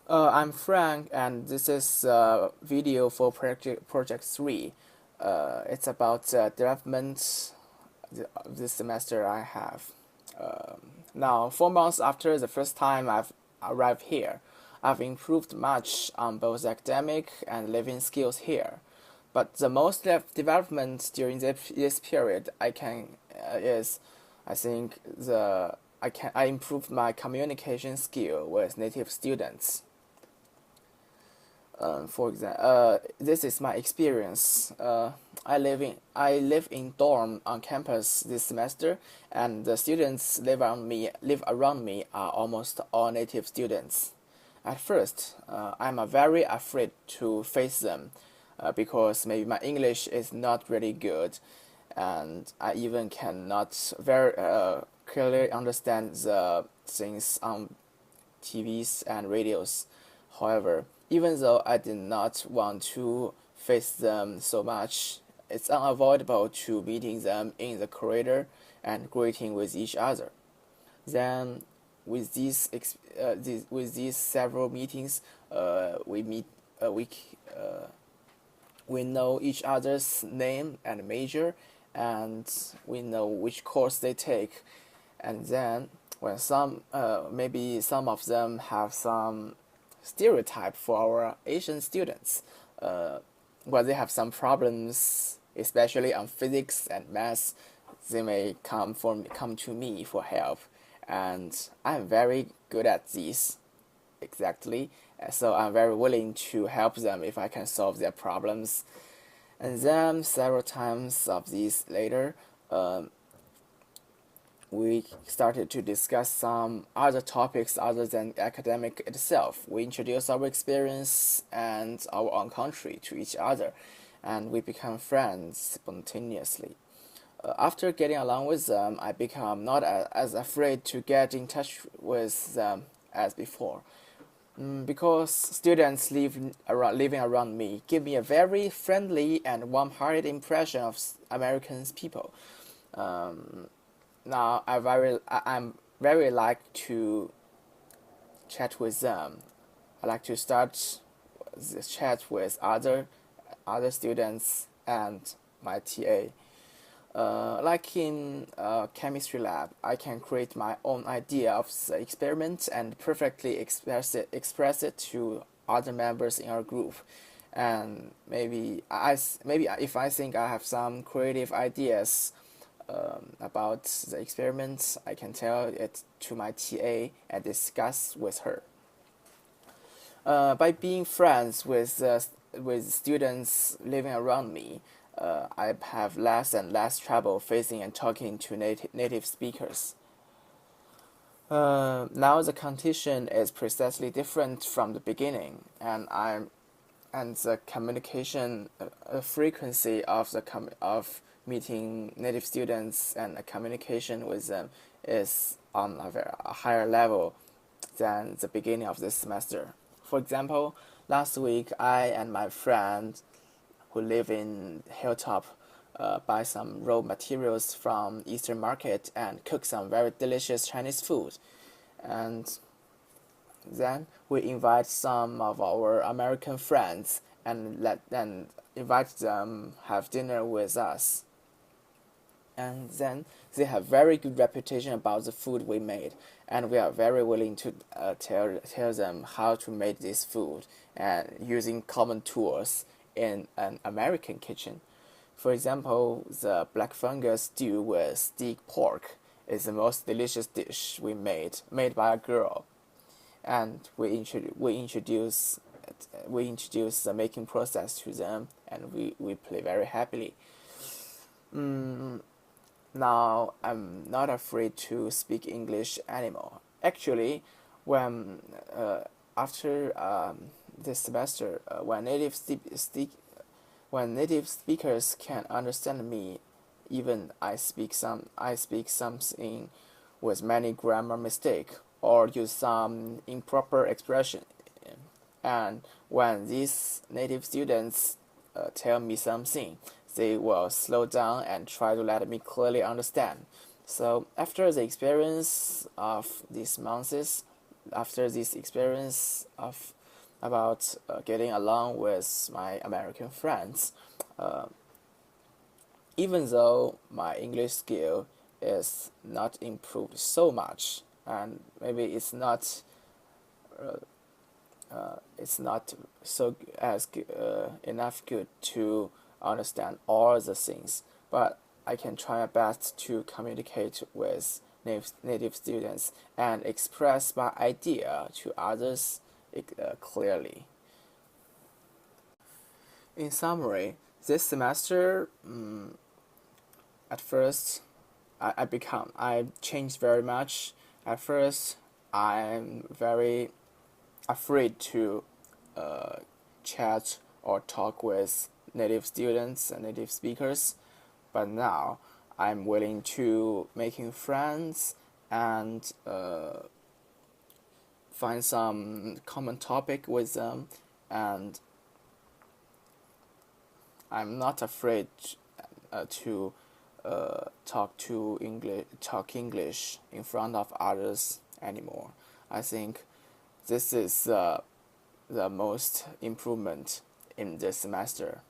I'm Frank, and this is a video for project 3. It's about development this semester I have. Now, 4 months after the first time I've arrived here, I've improved much on both academic and living skills here. But the most development during this period is, I think I improved my communication skill with native students. For example, this is my experience. I live in dorm on campus this semester, and the students live around me are almost all native students. At first, I'm very afraid to face them, because maybe my English is not really good, and I even cannot very clearly understand the things on TVs and radios. However, even though I did not want to face them so much, it's unavoidable to meeting them in the corridor and greeting with each other. Then, with these several meetings, we meet we know each other's name and major, and we know which course they take. And then when maybe some of them have some stereotype for our Asian students, where they have some problems, especially on physics and math, they may come to me for help, and I'm very good at these exactly. So I'm very willing to help them if I can solve their problems. And then several times of these later, we started to discuss some other topics other than academic itself. We introduced our experience and our own country to each other, and we become friends spontaneously. After getting along with them, I become not as afraid to get in touch with them as before. Because students living around me give me a very friendly and warm-hearted impression of American people. Now I'm very like to chat with them. I like to start the chat with other students and my TA. Like in chemistry lab, I can create my own idea of the experiment and perfectly express it to other members in our group. And maybe if I think I have some creative ideas about the experiment, I can tell it to my TA and discuss with her. By being friends with students living around me, I have less and less trouble facing and talking to native speakers. Now the condition is precisely different from the beginning, and the communication frequency of meeting native students and the communication with them is on a higher level than the beginning of this semester. For example, last week I and my friend who live in Hilltop buy some raw materials from Eastern Market and cook some very delicious Chinese food. And then we invite some of our American friends and invite them have dinner with us. And then they have very good reputation about the food we made, and we are very willing to tell them how to make this food and using common tools in an American kitchen. For example, the black fungus stew with steak pork is the most delicious dish made by a girl, and we introduce the making process to them, and we play very happily. Now I'm not afraid to speak English anymore. Actually, when after this semester, when native speakers can understand me, even I speak something with many grammar mistake or use some improper expression, and when these native students tell me something, they will slow down and try to let me clearly understand. So after the experience of these months, after this experience of about getting along with my American friends, uh, even though my English skill is not improved so much, and maybe it's not so as enough good to understand all the things, but I can try my best to communicate with native students and express my idea to others clearly. In summary, this semester, at first, I changed very much. At first, I'm very afraid to uh, chat or talk with native students and native speakers, but now I'm willing to making friends and find some common topic with them, and I'm not afraid to talk English in front of others anymore. I think this is the most improvement in this semester.